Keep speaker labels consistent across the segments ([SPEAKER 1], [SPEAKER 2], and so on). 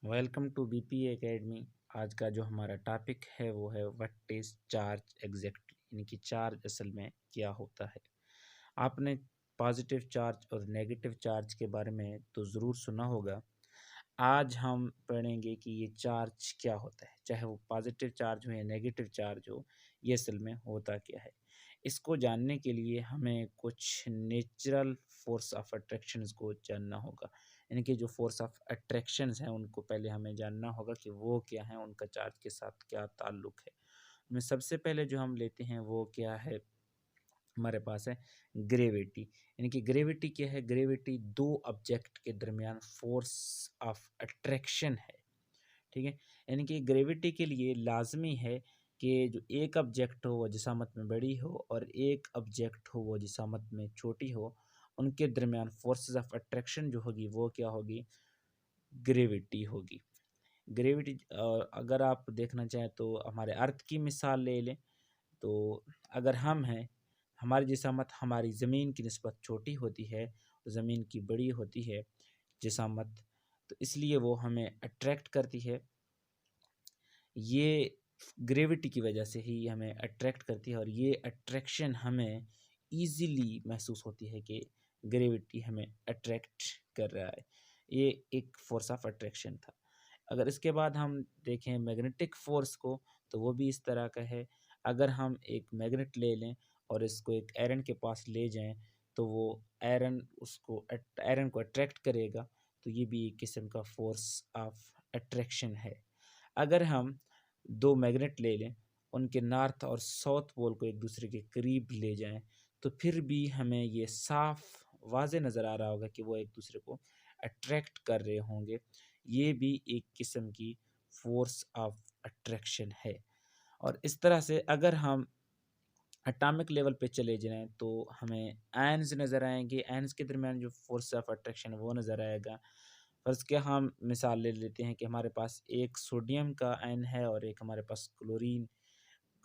[SPEAKER 1] Welcome to BP academy. आज का जो हमारा टॉपिक है वो है व्हाट इज चार्ज एग्जैक्टली, यानी कि चार्ज असल में क्या होता है। आपने पॉजिटिव चार्ज और नेगेटिव चार्ज के बारे में तो ज़रूर सुना होगा। आज हम पढ़ेंगे कि ये चार्ज क्या होता है, चाहे वो पॉजिटिव चार्ज हो या नेगेटिव चार्ज हो, ये असल में होता क्या है। इसको जानने के लिए हमें कुछ नेचुरल फोर्स ऑफ अट्रैक्शंस को जानना होगा, यानी कि जो फोर्स ऑफ अट्रैक्शंस हैं उनको पहले हमें जानना होगा कि वो क्या है, उनका चार्ज के साथ क्या ताल्लुक है। में सबसे पहले जो हम लेते हैं वो क्या है, हमारे पास है ग्रेविटी। यानी कि ग्रेविटी क्या है, ग्रेविटी दो ऑब्जेक्ट के दरमियान फोर्स ऑफ अट्रैक्शन है। ठीक है, यानी कि ग्रेविटी के लिए लाजमी है कि जो एक ऑब्जेक्ट हो वो जिसामत में बड़ी हो और एक ऑब्जेक्ट हो वो जिसामत में छोटी हो, उनके दरमियान फोर्सेस ऑफ अट्रैक्शन जो होगी वो क्या होगी, ग्रेविटी होगी। ग्रेविटी अगर आप देखना चाहें तो हमारे अर्थ की मिसाल ले लें, तो अगर हम हैं, हमारी जिसामत हमारी ज़मीन की निस्बत छोटी होती है, ज़मीन की बड़ी होती है जिसामत, तो इसलिए वो हमें अट्रैक्ट करती है। ये ग्रेविटी की वजह से ही हमें अट्रैक्ट करती है और ये अट्रैक्शन हमें ईज़िली महसूस होती है कि ग्रेविटी हमें अट्रैक्ट कर रहा है। ये एक फ़ोर्स ऑफ अट्रैक्शन था। अगर इसके बाद हम देखें मैग्नेटिक फ़ोर्स को, तो वो भी इस तरह का है। अगर हम एक मैग्नेट ले लें और इसको एक आयरन के पास ले जाएँ, तो वो आयरन को अट्रैक्ट करेगा, तो ये भी एक किस्म का फ़ोर्स ऑफ अट्रैक्शन है। अगर हम 2 मैग्नेट ले लें, उनके नॉर्थ और साउथ पोल को एक दूसरे के करीब ले जाएँ, तो फिर भी हमें ये साफ़ वाज़ेह नज़र आ रहा होगा कि वो एक दूसरे को अट्रैक्ट कर रहे होंगे। ये भी एक किस्म की फ़ोर्स ऑफ अट्रैक्शन है। और इस तरह से अगर हम एटॉमिक लेवल पे चले जाएँ तो हमें आयन्स नज़र आएँगे, आयन्स के दरमियान जो फ़ोर्स ऑफ अट्रैक्शन है वो नज़र आएगा। फ़र्ज़ के हम मिसाल ले लेते हैं कि हमारे पास एक सोडियम का आयन है और एक हमारे पास क्लोरीन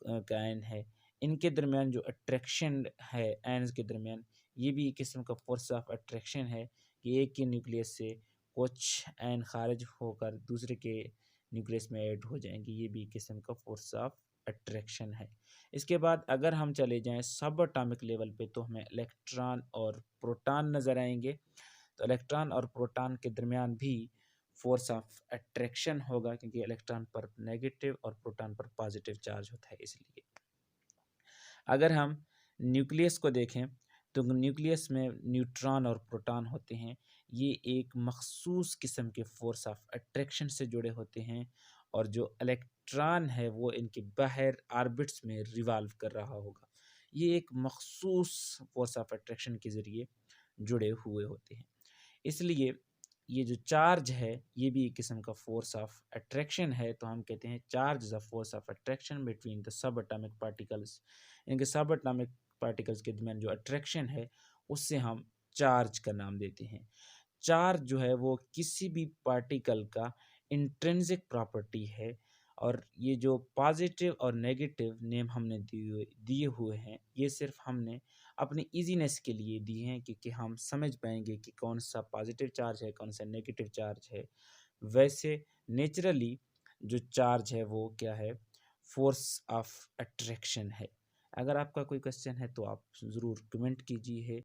[SPEAKER 1] का आयन है। इनके दरमियान जो अट्रैक्शन है आयन्स के दरमियान, ये भी एक किस्म का फ़ोर्स ऑफ अट्रैक्शन है कि एक के न्यूक्लियस से कुछ आयन ख़ारिज होकर दूसरे के न्यूक्लियस में ऐड हो जाएँगे। ये भी एक किस्म का फ़ोर्स ऑफ अट्रैक्शन है। इसके बाद अगर हम चले जाएँ सब एटॉमिक लेवल पे, तो हमें इलेक्ट्रॉन और प्रोटॉन नज़र आएँगे। तो इलेक्ट्रॉन और प्रोटॉन के दरमियान भी फ़ोर्स ऑफ अट्रैक्शन होगा, क्योंकि इलेक्ट्रॉन पर नेगेटिव और प्रोटॉन पर पॉजिटिव चार्ज होता है इसलिए। अगर हम न्यूक्लियस को देखें, तो न्यूक्लियस में न्यूट्रॉन और प्रोटॉन होते हैं। ये एक मख़सूस किस्म के फ़ोर्स ऑफ अट्रैक्शन से जुड़े होते हैं और जो इलेक्ट्रॉन है वो इनके बाहर ऑर्बिट्स में रिवॉल्व कर रहा होगा। ये एक मख़सूस फ़ोर्स ऑफ अट्रैक्शन के ज़रिए जुड़े हुए होते हैं। इसलिए ये जो चार्ज है ये भी एक किस्म का फ़ोर्स ऑफ अट्रैक्शन है। तो हम कहते हैं charge is a force of attraction between the sub atomic particles. इनके सब एटॉमिक पार्टिकल्स के दरमियान जो अट्रैक्शन है उससे हम चार्ज का नाम देते हैं। चार्ज जो है वो किसी भी पार्टिकल का इंट्रिंसिक प्रॉपर्टी है और ये जो पॉजिटिव और नेगेटिव नेम हमने दिए हुए हैं, ये सिर्फ हमने अपनी इजीनेस के लिए दिए हैं, क्योंकि हम समझ पाएंगे कि कौन सा पॉजिटिव चार्ज है, कौन सा नेगेटिव चार्ज है। वैसे नेचुरली जो चार्ज है वो क्या है, फोर्स ऑफ अट्रैक्शन है। अगर आपका कोई क्वेश्चन है तो आप ज़रूर कमेंट कीजिए।